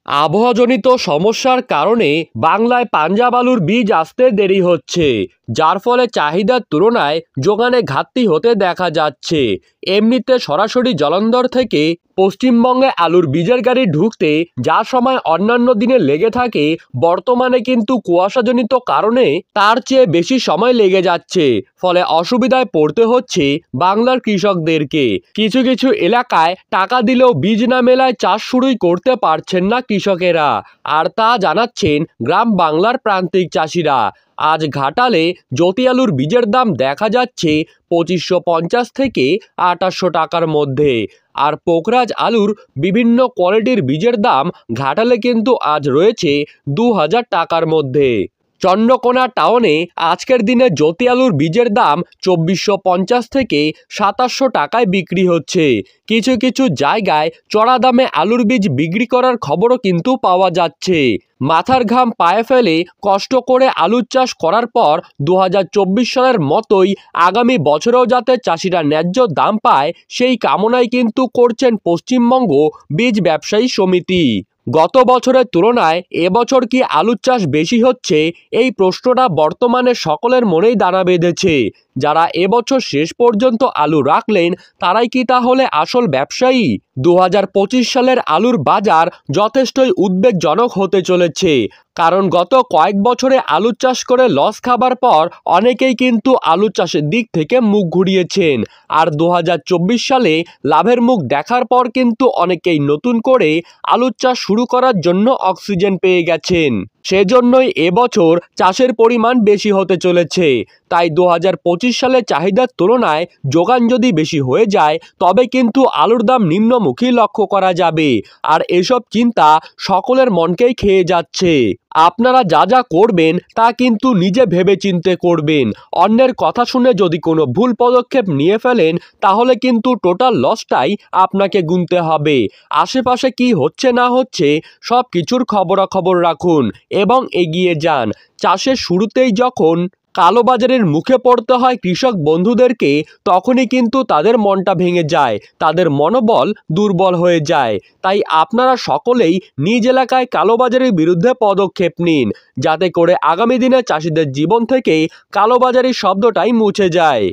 আবহাওয়াজনিত সমস্যার কারণে বাংলায় পাঞ্জাব আলুর বীজ আসতে দেরি হচ্ছে, যার ফলে চাহিদার তুলনায় যোগানে ঘাটতি হতে দেখা যাচ্ছে। এমনিতে সরাসরি জলন্ধর থেকে পশ্চিমবঙ্গে আলুর বীজের গাড়ি ঢুকতে যা সময় অন্যান্য দিনে লেগে থাকে, বর্তমানে কিন্তু কুয়াশাজনিত কারণে তার চেয়ে বেশি সময় লেগে যাচ্ছে। ফলে অসুবিধায় পড়তে হচ্ছে বাংলার কৃষকদেরকে। কিছু কিছু এলাকায় টাকা দিলেও বীজ না মেলায় চাষ শুরুই করতে পারছেন না কৃষকেরা, আর তা জানাচ্ছেন গ্রাম বাংলার প্রান্তিক চাষিরা। আজ ঘাটালে জ্যোতি আলুর বীজের দাম দেখা যাচ্ছে 2550 থেকে 2800 টাকার মধ্যে। আর পোখরাজ আলুর বিভিন্ন কোয়ালিটির বীজের দাম ঘাটালে কিন্তু আজ রয়েছে 2000 টাকার মধ্যে। চন্দ্রকোনা টাউনে আজকের দিনে জ্যোতি আলুর বীজের দাম 2450 থেকে 2700 টাকায় বিক্রি হচ্ছে। কিছু কিছু জায়গায় চড়া দামে আলুর বীজ বিক্রি করার খবরও কিন্তু পাওয়া যাচ্ছে। মাথার ঘাম পায়ে ফেলে কষ্ট করে আলুর চাষ করার পর 2024 সালের মতোই আগামী বছরেও যাতে চাষিরা ন্যায্য দাম পায়, সেই কামনাই কিন্তু করছেন পশ্চিমবঙ্গ বীজ ব্যবসায়ী সমিতি। গত বছরের তুলনায় এবছর কি আলুর চাষ বেশি হচ্ছে, এই প্রশ্নটা বর্তমানে সকলের মনেই দানা বেঁধেছে। যারা এবছর শেষ পর্যন্ত আলু রাখলেন, তারাই কি তাহলে আসল ব্যবসায়ী? 2025 সালের আলুর বাজার যথেষ্টই উদ্বেগজনক হতে চলেছে, কারণ গত কয়েক বছরে আলু চাষ করে লস খাবার পর অনেকেই কিন্তু আলু চাষের দিক থেকে মুখ ঘুরিয়েছেন। আর 2024 সালে লাভের মুখ দেখার পর কিন্তু অনেকেই নতুন করে আলু চাষ শুরু করার জন্য অক্সিজেন পেয়ে গেছেন। সেজন্যই এবছর চাষের পরিমাণ বেশি হতে চলেছে। তাই 2025 সালে চাহিদার তুলনায় যোগান যদি বেশি হয়ে যায়, তবে কিন্তু আলুর দাম নিম্নমুখী লক্ষ্য করা যাবে। আর এসব চিন্তা সকলের মনকেই খেয়ে যাচ্ছে। আপনারা যা যা করবেন তা কিন্তু নিজে ভেবেচিন্তে করবেন। অন্যের কথা শুনে যদি কোনো ভুল পদক্ষেপ নিয়ে ফেলেন, তাহলে কিন্তু টোটাল লসটাই আপনাকে গুনতে হবে। আশেপাশে কি হচ্ছে না হচ্ছে সব কিছুর খবরাখবর রাখুন এবং এগিয়ে যান। চাষের শুরুতেই যখন কালোবাজারের মুখে পড়তে হয় কৃষক বন্ধুদেরকে, তখনই কিন্তু তাদের মনটা ভেঙে যায়, তাদের মনোবল দুর্বল হয়ে যায়। তাই আপনারা সকলেই নিজ এলাকায় কালোবাজারের বিরুদ্ধে পদক্ষেপ নিন, যাতে করে আগামী দিনে চাষিদের জীবন থেকে কালোবাজারি শব্দটাই মুছে যায়।